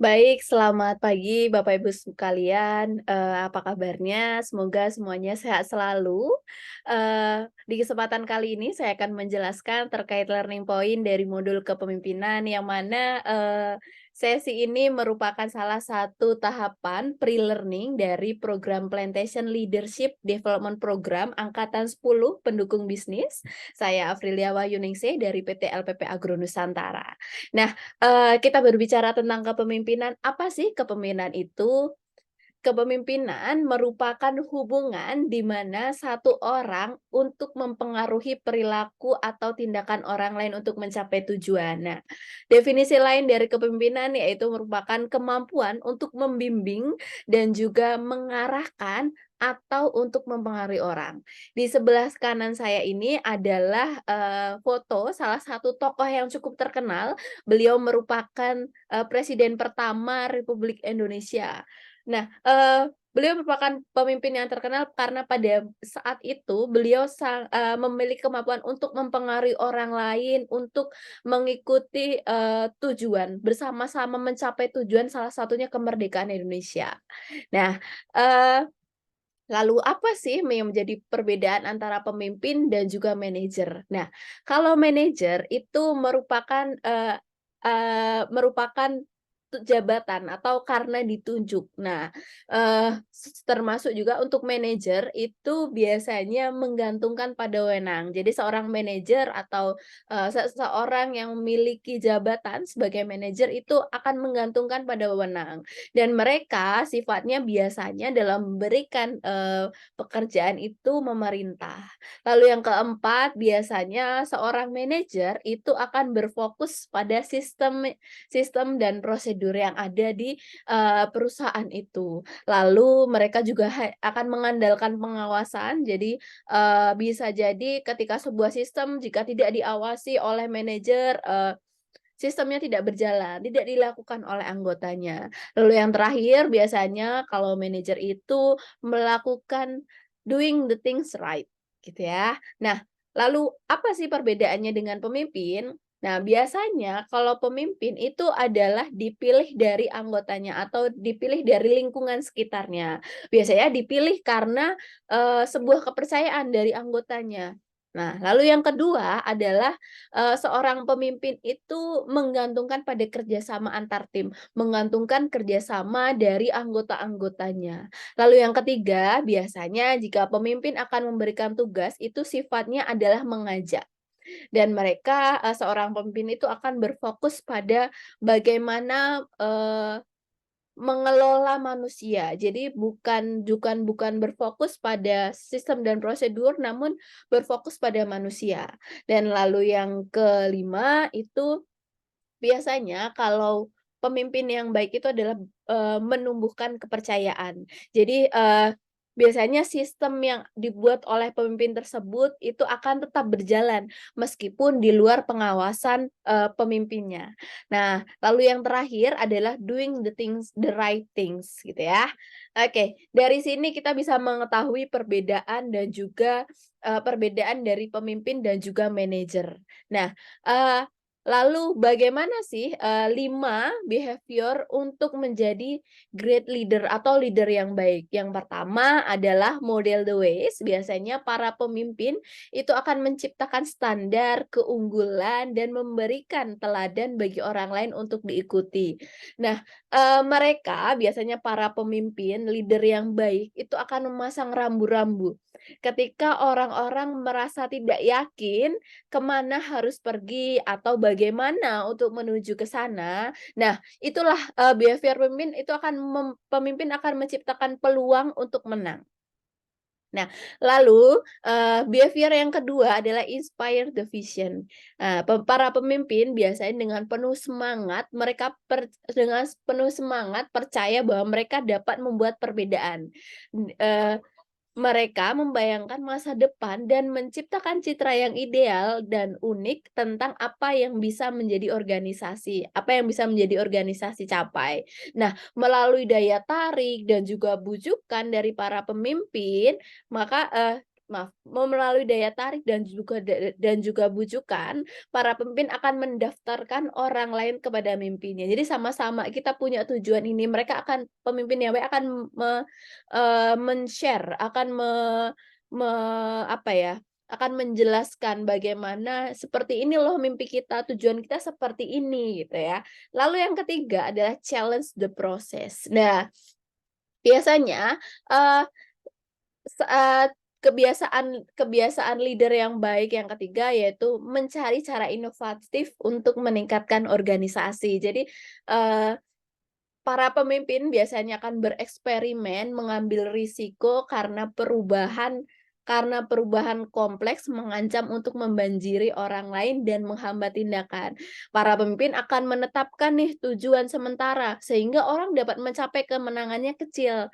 Baik, selamat pagi Bapak Ibu sekalian, apa kabarnya? Semoga semuanya sehat selalu. Di kesempatan kali ini saya akan menjelaskan terkait learning point dari modul kepemimpinan yang mana, sesi ini merupakan salah satu tahapan pre-learning dari program Plantation Leadership Development Program Angkatan 10 Pendukung Bisnis. Saya Afrilia Wahyuningsih dari PT LPP Agro Nusantara. Nah, kita berbicara tentang kepemimpinan, apa sih kepemimpinan itu? Kepemimpinan merupakan hubungan di mana satu orang untuk mempengaruhi perilaku atau tindakan orang lain untuk mencapai tujuan. Nah, definisi lain dari kepemimpinan yaitu merupakan kemampuan untuk membimbing dan juga mengarahkan atau untuk mempengaruhi orang. Di sebelah kanan saya ini adalah, foto salah satu tokoh yang cukup terkenal. Beliau merupakan, presiden pertama Republik Indonesia. Nah, beliau merupakan pemimpin yang terkenal karena pada saat itu beliau memiliki kemampuan untuk mempengaruhi orang lain untuk mengikuti, tujuan, bersama-sama mencapai tujuan salah satunya kemerdekaan Indonesia. Nah, eee, lalu apa sih yang menjadi perbedaan antara pemimpin dan juga manajer? Nah, kalau manajer itu merupakan jabatan atau karena ditunjuk. Nah, termasuk juga untuk manajer itu biasanya menggantungkan pada wewenang. Jadi seorang manajer atau, seseorang yang memiliki jabatan sebagai manajer itu akan menggantungkan pada wewenang. Dan mereka sifatnya biasanya dalam memberikan, pekerjaan itu memerintah. Lalu yang keempat, biasanya seorang manajer itu akan berfokus pada sistem sistem dan prosedur yang ada di, perusahaan itu. Lalu mereka juga akan mengandalkan pengawasan, jadi, bisa jadi ketika sebuah sistem jika tidak diawasi oleh manajer, sistemnya tidak berjalan, tidak dilakukan oleh anggotanya. Lalu yang terakhir biasanya kalau manajer itu melakukan doing the things right, gitu ya. Nah, lalu apa sih perbedaannya dengan pemimpin? Nah, biasanya kalau pemimpin itu adalah dipilih dari anggotanya atau dipilih dari lingkungan sekitarnya. Biasanya dipilih karena, sebuah kepercayaan dari anggotanya. Nah, lalu yang kedua adalah seorang pemimpin itu menggantungkan pada kerjasama antar tim, menggantungkan kerjasama dari anggota-anggotanya. Lalu yang ketiga, biasanya jika pemimpin akan memberikan tugas, itu sifatnya adalah mengajak. Dan mereka, seorang pemimpin itu akan berfokus pada bagaimana, mengelola manusia. Jadi bukan berfokus pada sistem dan prosedur, namun berfokus pada manusia. Dan lalu yang kelima itu biasanya kalau pemimpin yang baik itu adalah, menumbuhkan kepercayaan. Jadi, biasanya sistem yang dibuat oleh pemimpin tersebut itu akan tetap berjalan meskipun di luar pengawasan, pemimpinnya. Nah, lalu yang terakhir adalah doing the right things gitu ya. Oke, dari sini kita bisa mengetahui perbedaan dan juga, perbedaan dari pemimpin dan juga manajer. Nah, eee lalu bagaimana sih, 5 behavior untuk menjadi great leader atau leader yang baik? Yang pertama adalah model the ways, biasanya para pemimpin itu akan menciptakan standar, keunggulan, dan memberikan teladan bagi orang lain untuk diikuti. Nah, mereka biasanya para pemimpin, leader yang baik itu akan memasang rambu-rambu. Ketika orang-orang merasa tidak yakin kemana harus pergi atau bagaimana untuk menuju ke sana. Nah, itulah, behavior pemimpin itu akan pemimpin akan menciptakan peluang untuk menang. Nah, lalu, behavior yang kedua adalah inspire the vision. Para pemimpin biasanya dengan penuh semangat, mereka dengan penuh semangat percaya bahwa mereka dapat membuat perbedaan. Mereka membayangkan masa depan dan menciptakan citra yang ideal dan unik tentang apa yang bisa menjadi organisasi capai. Nah, melalui daya tarik dan juga bujukan dari para pemimpin, maka, melalui daya tarik dan juga bujukan, para pemimpin akan mendaftarkan orang lain kepada mimpinya. Jadi sama-sama kita punya tujuan ini, mereka akan pemimpin yang baik akan men-share, akan me me apa ya, akan menjelaskan bagaimana seperti ini loh mimpi kita, tujuan kita seperti ini gitu ya. Lalu yang ketiga adalah challenge the process. Nah, biasanya, eee Saat kebiasaan kebiasaan leader yang baik yang ketiga yaitu mencari cara inovatif untuk meningkatkan organisasi. Jadi, eee, para pemimpin biasanya akan bereksperimen, mengambil risiko karena perubahan kompleks mengancam untuk membanjiri orang lain dan menghambat tindakan. Para pemimpin akan menetapkan nih tujuan sementara sehingga orang dapat mencapai kemenangannya kecil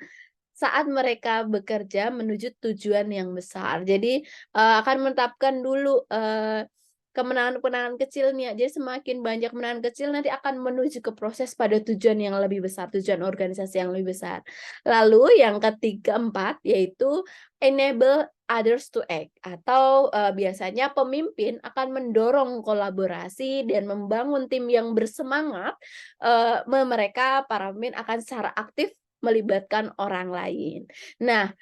saat mereka bekerja menuju tujuan yang besar. Jadi, akan menetapkan dulu, kemenangan-kemenangan kecilnya. Jadi semakin banyak kemenangan kecil nanti akan menuju ke proses pada tujuan yang lebih besar, tujuan organisasi yang lebih besar. Lalu yang keempat yaitu enable others to act atau, biasanya pemimpin akan mendorong kolaborasi dan membangun tim yang bersemangat, mereka para pemimpin akan secara aktif melibatkan orang lain. Nah,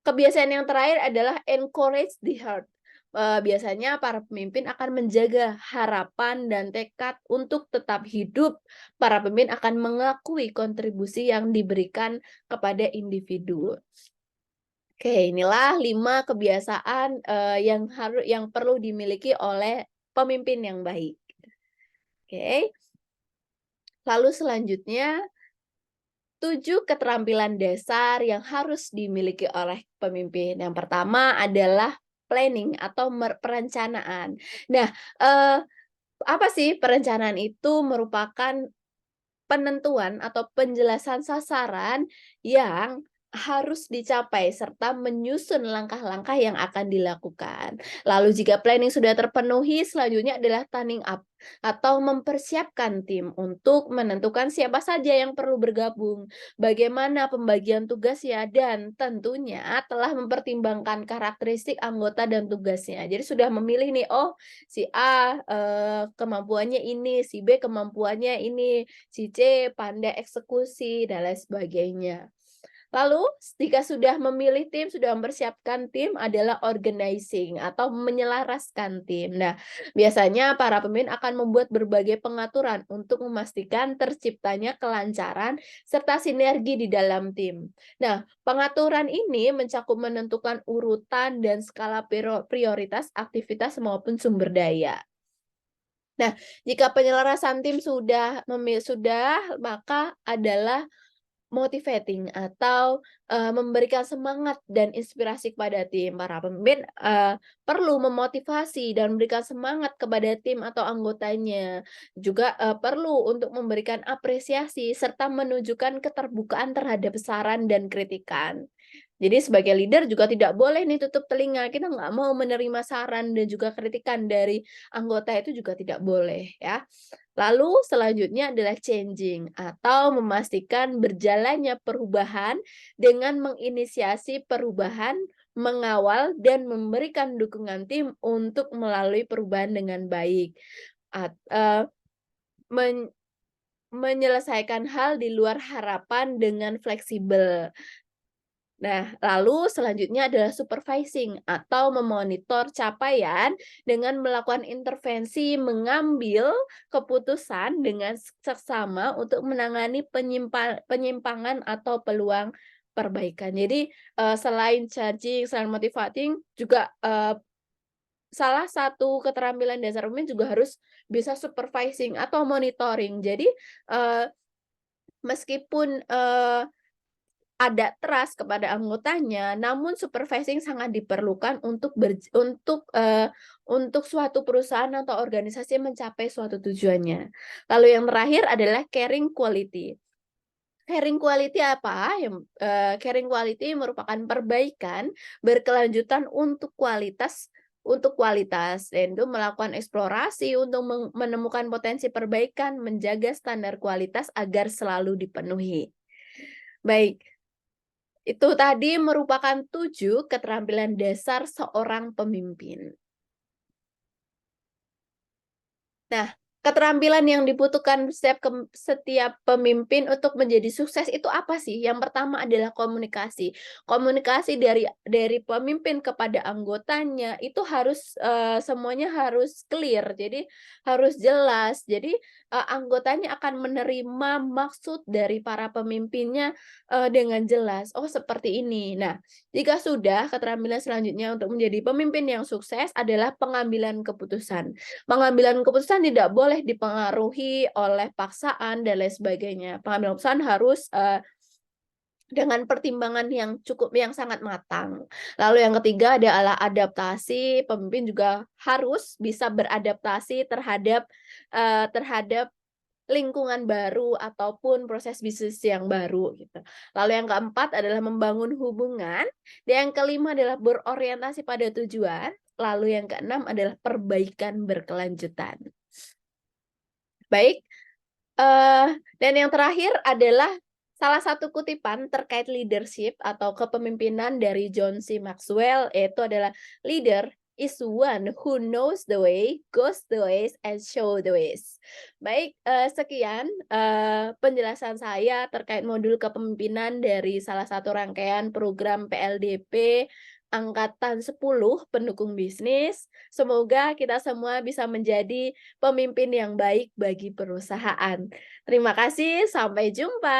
kebiasaan yang terakhir adalah encourage the heart. Biasanya para pemimpin akan menjaga harapan dan tekad untuk tetap hidup. Para pemimpin akan mengakui kontribusi yang diberikan kepada individu. Oke, inilah 5 kebiasaan, yang perlu dimiliki oleh pemimpin yang baik. Oke, lalu selanjutnya 7 keterampilan dasar yang harus dimiliki oleh pemimpin. Yang pertama adalah planning atau perencanaan. Nah, eee, apa sih perencanaan itu? Merupakan penentuan atau penjelasan sasaran yang harus dicapai serta menyusun langkah-langkah yang akan dilakukan. Lalu jika planning sudah terpenuhi, selanjutnya adalah turning up atau mempersiapkan tim untuk menentukan siapa saja yang perlu bergabung, bagaimana pembagian tugas ya, dan tentunya telah mempertimbangkan karakteristik anggota dan tugasnya. Jadi sudah memilih nih, oh si A, kemampuannya ini, si B kemampuannya ini, si C pandai eksekusi, dan lain sebagainya. Lalu jika sudah memilih tim, sudah mempersiapkan tim adalah organizing atau menyelaraskan tim. Nah, biasanya para pemimpin akan membuat berbagai pengaturan untuk memastikan terciptanya kelancaran serta sinergi di dalam tim. Nah, pengaturan ini mencakup menentukan urutan dan skala prioritas aktivitas maupun sumber daya. Nah, jika penyelarasan tim sudah, maka adalah motivating atau, memberikan semangat dan inspirasi kepada tim. Para pemimpin, perlu memotivasi dan memberikan semangat kepada tim atau anggotanya. Juga, perlu untuk memberikan apresiasi serta menunjukkan keterbukaan terhadap saran dan kritikan. Jadi sebagai leader juga tidak boleh nih tutup telinga, kita nggak mau menerima saran dan juga kritikan dari anggota itu juga tidak boleh ya. Lalu selanjutnya adalah changing atau memastikan berjalannya perubahan dengan menginisiasi perubahan, mengawal dan memberikan dukungan tim untuk melalui perubahan dengan baik. At men menyelesaikan hal di luar harapan dengan fleksibel. Nah, lalu selanjutnya adalah supervising atau memonitor capaian dengan melakukan intervensi, mengambil keputusan dengan seksama untuk menangani penyimpangan atau peluang perbaikan. Jadi, selain charging, selain motivating, juga, salah satu keterampilan dasar pemimpin juga harus bisa supervising atau monitoring. Jadi, eee, meskipun, ada trust kepada anggotanya, namun supervising sangat diperlukan untuk suatu perusahaan atau organisasi mencapai suatu tujuannya. Lalu yang terakhir adalah caring quality. Caring quality apa? Caring quality merupakan perbaikan berkelanjutan untuk kualitas, dan itu melakukan eksplorasi untuk menemukan potensi perbaikan, menjaga standar kualitas agar selalu dipenuhi. Baik. Itu tadi merupakan 7 keterampilan dasar seorang pemimpin. Nah, keterampilan yang dibutuhkan setiap pemimpin untuk menjadi sukses itu apa sih? Yang pertama adalah komunikasi. Komunikasi dari pemimpin kepada anggotanya itu harus, semuanya harus clear, jadi harus jelas. Jadi, anggotanya akan menerima maksud dari para pemimpinnya, dengan jelas, "Oh, seperti ini." Nah, jika sudah, keterampilan selanjutnya untuk menjadi pemimpin yang sukses adalah pengambilan keputusan. Pengambilan keputusan tidak boleh dipengaruhi oleh paksaan dan lain sebagainya. Pengambilan keputusan harus, dengan pertimbangan yang sangat matang. Lalu yang ketiga adalah adaptasi, pemimpin juga harus bisa beradaptasi terhadap lingkungan baru ataupun proses bisnis yang baru gitu. Lalu yang keempat adalah membangun hubungan, dan yang kelima adalah berorientasi pada tujuan, lalu yang keenam adalah perbaikan berkelanjutan. Baik, dan yang terakhir adalah salah satu kutipan terkait leadership atau kepemimpinan dari John C. Maxwell, yaitu adalah, "Leader is one who knows the way, goes the ways, and show the ways." Baik, sekian, penjelasan saya terkait modul kepemimpinan dari salah satu rangkaian program PLDP Angkatan 10 Pendukung Bisnis. Semoga kita semua bisa menjadi pemimpin yang baik bagi perusahaan. Terima kasih, sampai jumpa.